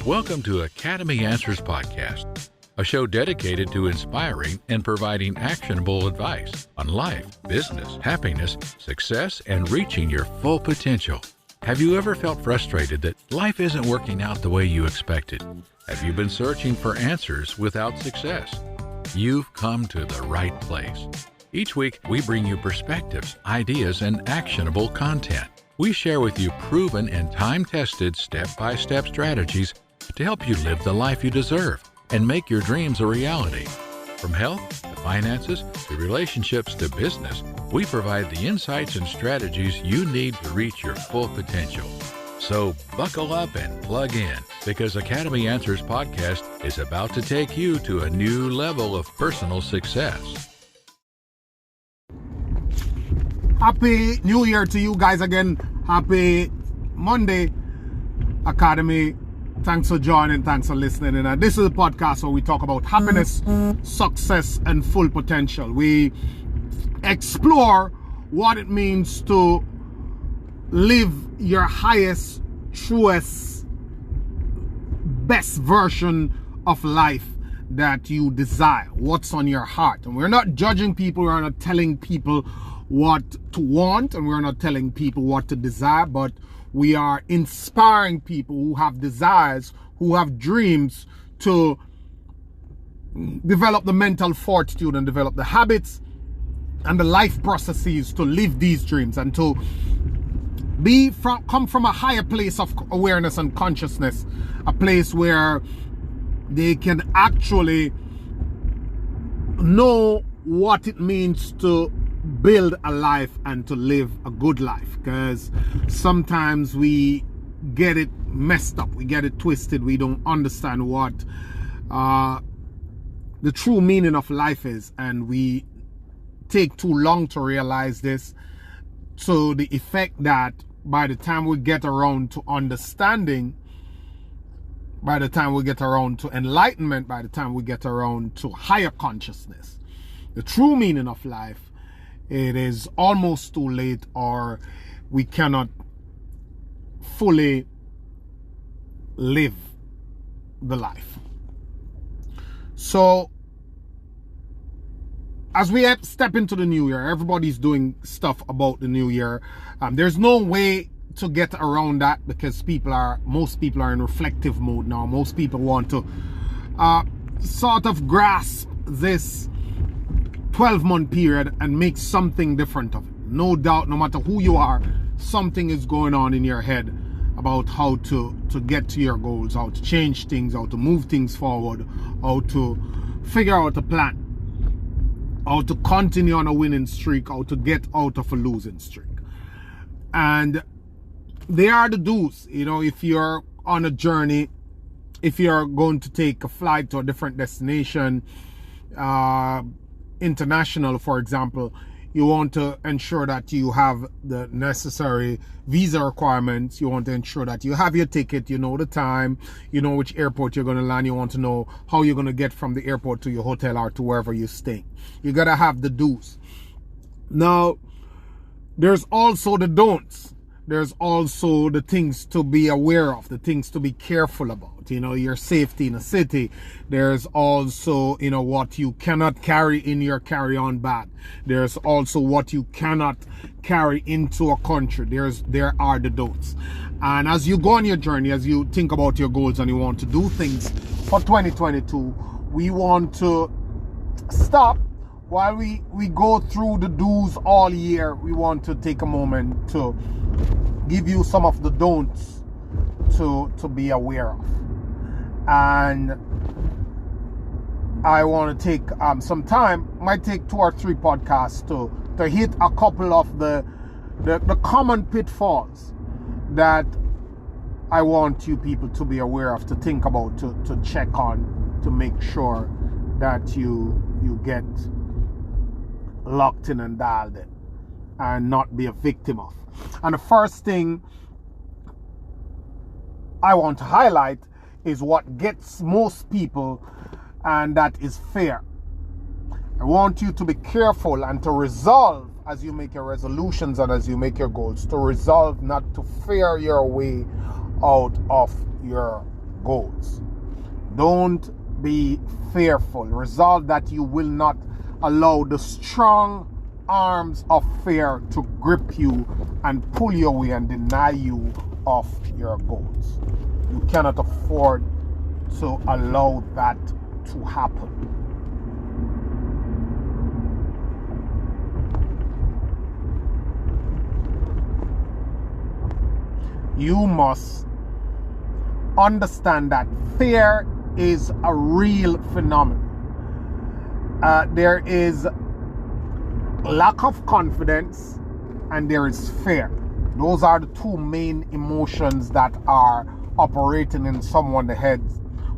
Welcome to Academy Answers Podcast, a show dedicated to inspiring and providing actionable advice on life, business, happiness, success, and reaching your full potential. Have you ever felt frustrated that life isn't working out the way you expected? Have you been searching for answers without success? You've come to the right place. Each week, we bring you perspectives, ideas, and actionable content. We share with you proven and time-tested step-by-step strategies to help you live the life you deserve and make your dreams a reality. From health to finances to relationships to business, we provide the insights and strategies you need to reach your full potential. So buckle up and plug in, because Academy Answers Podcast is about to take you to a new level of personal success. Happy New Year to you guys again. Happy Monday, Academy. Thanks for joining. Thanks for listening. And this is a podcast where we talk about happiness, success, and full potential. We explore what it means to live your highest, truest, best version of life that you desire. What's on your heart. And we're not judging people. We're not telling people what to want, and we're not telling people what to desire, but we are inspiring people who have desires, who have dreams, to develop the mental fortitude and develop the habits and the life processes to live these dreams and to come from a higher place of awareness and consciousness, a place where they can actually know what it means to build a life and to live a good life. Because sometimes we get it messed up, we get it twisted, we don't understand what the true meaning of life is, and we take too long to realize this, to the effect that by the time we get around to understanding, by the time we get around to enlightenment, by the time we get around to higher consciousness, the true meaning of life, it is almost too late, or we cannot fully live the life. So as we step into the new year, everybody's doing stuff about the new year. There's no way to get around that, because most people are in reflective mode now. Most people want to sort of grasp this 12-month period and make something different of it. No doubt, no matter who you are, something is going on in your head about how to get to your goals, how to change things, how to move things forward, how to figure out a plan, how to continue on a winning streak, how to get out of a losing streak. And they are the do's. You know, if you're on a journey, if you're going to take a flight to a different destination, international, for example, you want to ensure that you have the necessary visa requirements. You want to ensure that you have your ticket, you know the time, you know which airport you're going to land. You want to know how you're going to get from the airport to your hotel or to wherever you stay. You got to have the do's. Now, there's also the don'ts. There's also the things to be aware of, the things to be careful about. You know, your safety in a city. There's also, you know, what you cannot carry in your carry-on bag. There's also what you cannot carry into a country. There are the don'ts. And as you go on your journey, as you think about your goals and you want to do things for 2022, we want to stop while we go through the do's all year. We want to take a moment to give you some of the don'ts to be aware of. And I want to take some time, might take 2 or 3 podcasts to hit a couple of the common pitfalls that I want you people to be aware of, to think about, to check on, to make sure that you get locked in and dialed in and not be a victim of. And the first thing I want to highlight is what gets most people, and that is fear. I want you to be careful and to resolve, as you make your resolutions and as you make your goals, to resolve not to fear your way out of your goals. Don't be fearful. Resolve that you will not allow the strong arms of fear to grip you and pull you away and deny you of your goals. You cannot afford to allow that to happen. You must understand that fear is a real phenomenon. There is lack of confidence and there is fear. Those are the two main emotions that are operating in someone's head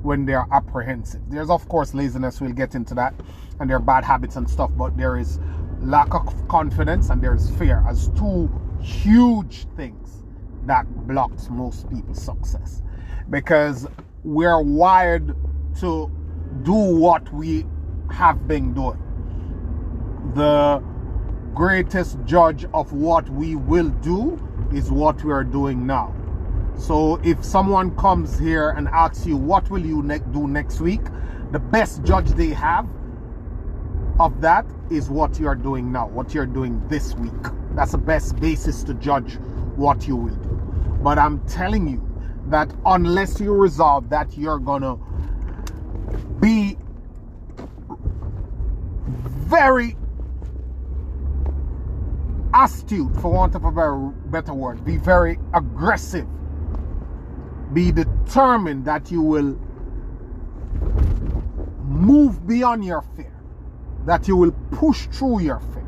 when they're apprehensive. There's of course laziness, we'll get into that, and there are bad habits and stuff, but there is lack of confidence and there is fear as two huge things that blocks most people's success, because we're wired to do what we have been doing. The greatest judge of what we will do is what we are doing now. So if someone comes here and asks you what will you do next week, the best judge they have of that is what you are doing now, what you're doing this week. That's the best basis to judge what you will do. But I'm telling you that unless you resolve that you're gonna be very astute, for want of a better word, be very aggressive, be determined that you will move beyond your fear, that you will push through your fear,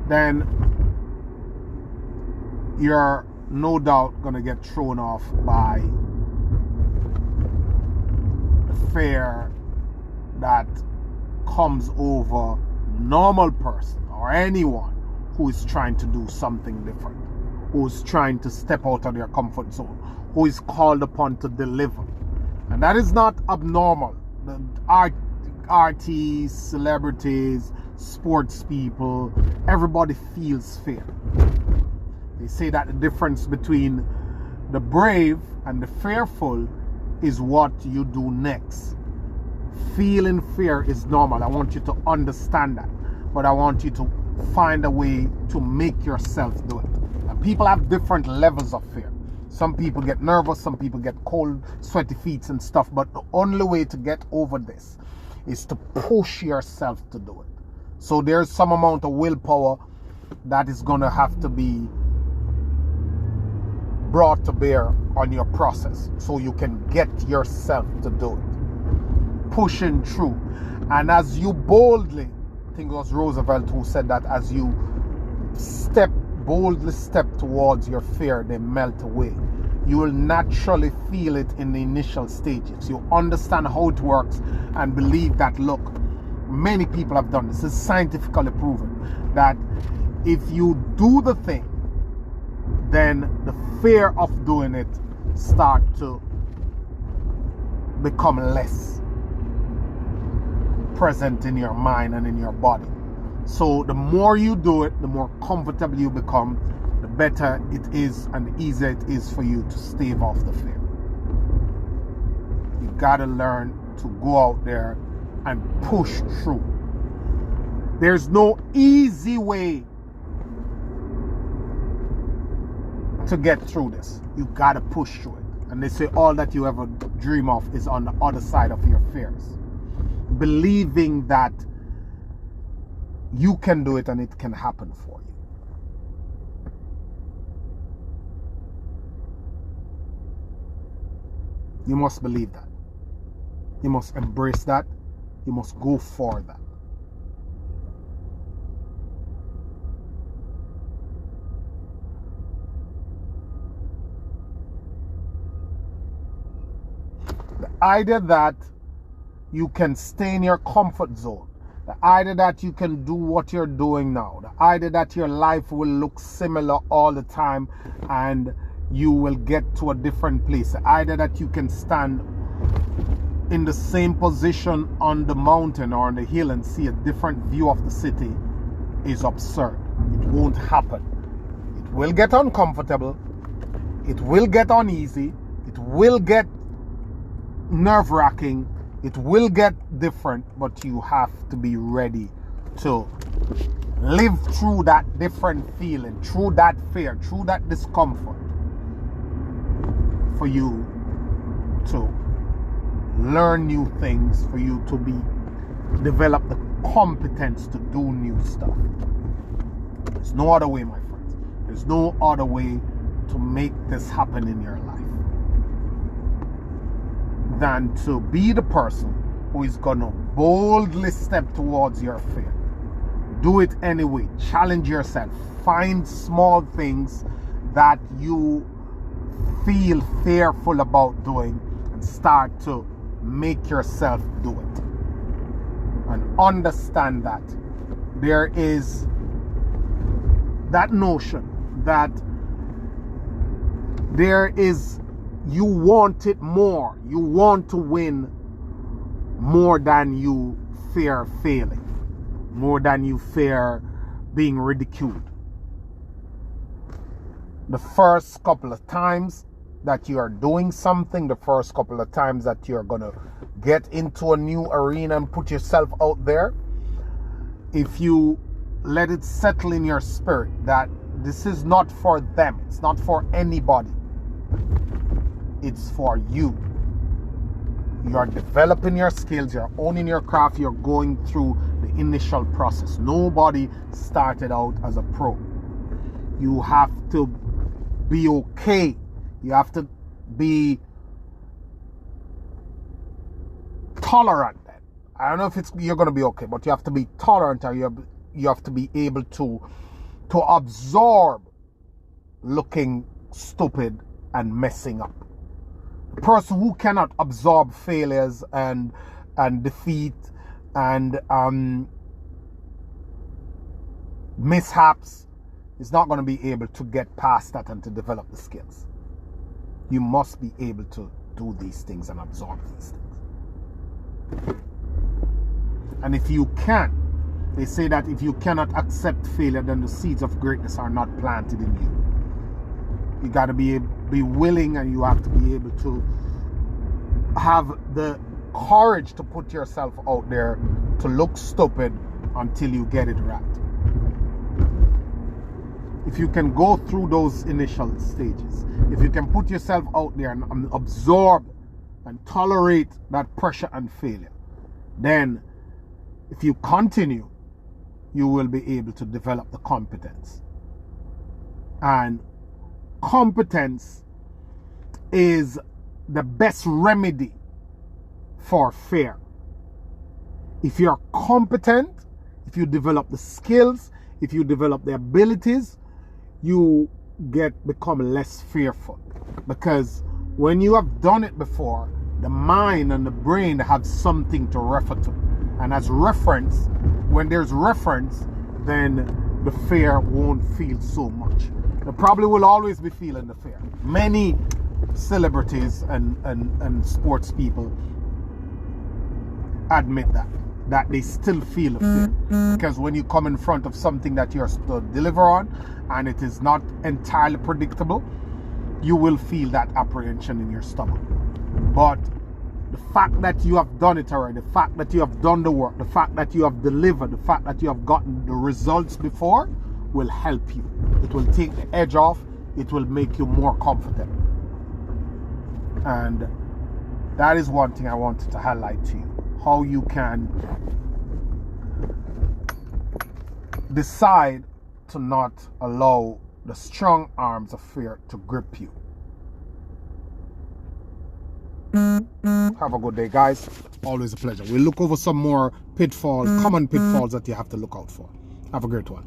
then you're no doubt gonna get thrown off by the fear that comes over normal person or anyone who is trying to do something different, who is trying to step out of their comfort zone, who is called upon to deliver. And that is not abnormal. The artists, celebrities, sports people, everybody feels fear. They say that the difference between the brave and the fearful is what you do next. Feeling fear is normal. I want you to understand that. But I want you to find a way to make yourself do it. And people have different levels of fear. Some people get nervous, some people get cold, sweaty feet and stuff. But the only way to get over this is to push yourself to do it. So there's some amount of willpower that is going to have to be brought to bear on your process so you can get yourself to do it. Pushing through. And as you boldly, I think it was Roosevelt who said that, as you boldly step towards your fear, they melt away. You will naturally feel it in the initial stages. You understand how it works and believe that, look, many people have done this. It's scientifically proven that if you do the thing, then the fear of doing it start to become less present in your mind and in your body. So the more you do it, the more comfortable you become, the better it is and the easier it is for you to stave off the fear. You gotta learn to go out there and push through. There's no easy way to get through this. You gotta push through it. And they say all that you ever dream of is on the other side of your fears. Believing that you can do it and it can happen for you. You must believe that. You must embrace that. You must go for that. The idea that you can stay in your comfort zone, the idea that you can do what you're doing now, the idea that your life will look similar all the time and you will get to a different place, the idea that you can stand in the same position on the mountain or on the hill and see a different view of the city is absurd. It won't happen. It will get uncomfortable. It will get uneasy. It will get nerve-wracking. It will get different, but you have to be ready to live through that different feeling, through that fear, through that discomfort, for you to learn new things, for you to develop the competence to do new stuff. There's no other way, my friends. There's no other way to make this happen in your life than to be the person who is gonna boldly step towards your fear. Do it anyway. Challenge yourself. Find small things that you feel fearful about doing and start to make yourself do it. And understand that there is that notion that you want it more. You want to win more than you fear failing, more than you fear being ridiculed. The first couple of times that you are doing something, the first couple of times that you're going to get into a new arena and put yourself out there, if you let it settle in your spirit that this is not for them, it's not for anybody, it's for you. You are developing your skills, you're owning your craft, you're going through the initial process. Nobody started out as a pro. You have to be okay. You have to be tolerant. I don't know if you're going to be okay, but you have to be tolerant, or you have to be able to absorb looking stupid and messing up. A person who cannot absorb failures and defeat and mishaps is not going to be able to get past that and to develop the skills. You must be able to do these things and absorb these things. And if you can, they say that if you cannot accept failure, then the seeds of greatness are not planted in you. You got to be willing, and you have to be able to have the courage to put yourself out there to look stupid until you get it right. If you can go through those initial stages, if you can put yourself out there and absorb and tolerate that pressure and failure, then if you continue, you will be able to develop the competence. And competence is the best remedy for fear. If you're competent, if you develop the skills, if you develop the abilities, you become less fearful. Because when you have done it before, the mind and the brain have something to refer to. And as reference, when there's reference, then the fear won't feel so much. You probably will always be feeling the fear. Many celebrities and sports people admit that they still feel the fear. Because when you come in front of something that you're supposed to deliver on and it is not entirely predictable, you will feel that apprehension in your stomach. But the fact that you have done it already, the fact that you have done the work, the fact that you have delivered, the fact that you have gotten the results before will help you. It will take the edge off. It will make you more confident. And that is one thing I wanted to highlight to you. How you can decide to not allow the strong arms of fear to grip you. Have a good day, guys. Always a pleasure. We'll look over some more pitfalls, common pitfalls that you have to look out for. Have a great one.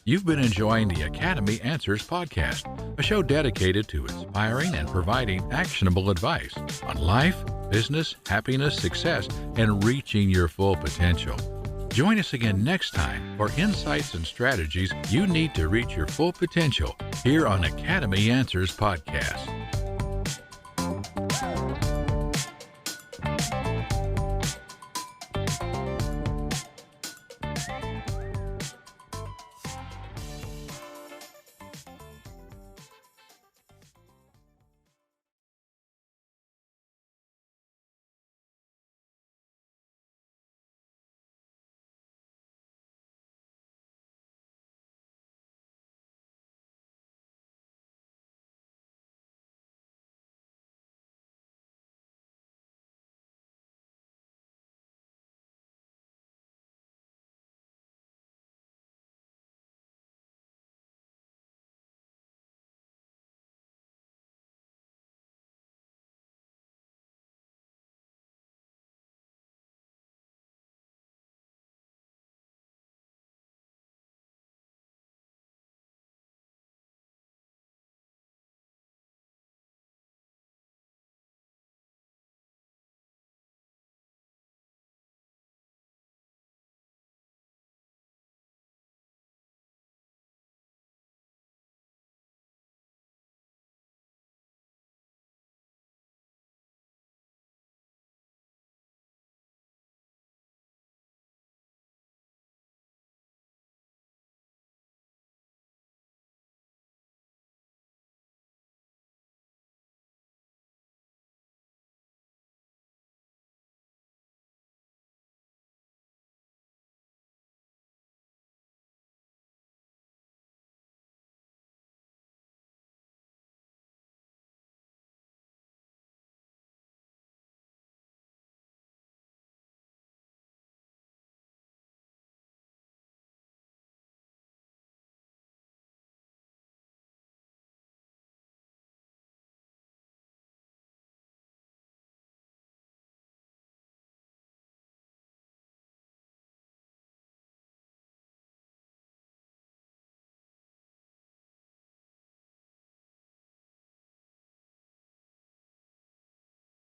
You've been enjoying the Academy Answers podcast, a show dedicated to inspiring and providing actionable advice on life, business, happiness, success, and reaching your full potential. Join us again next time for insights and strategies you need to reach your full potential here on Academy Answers podcast.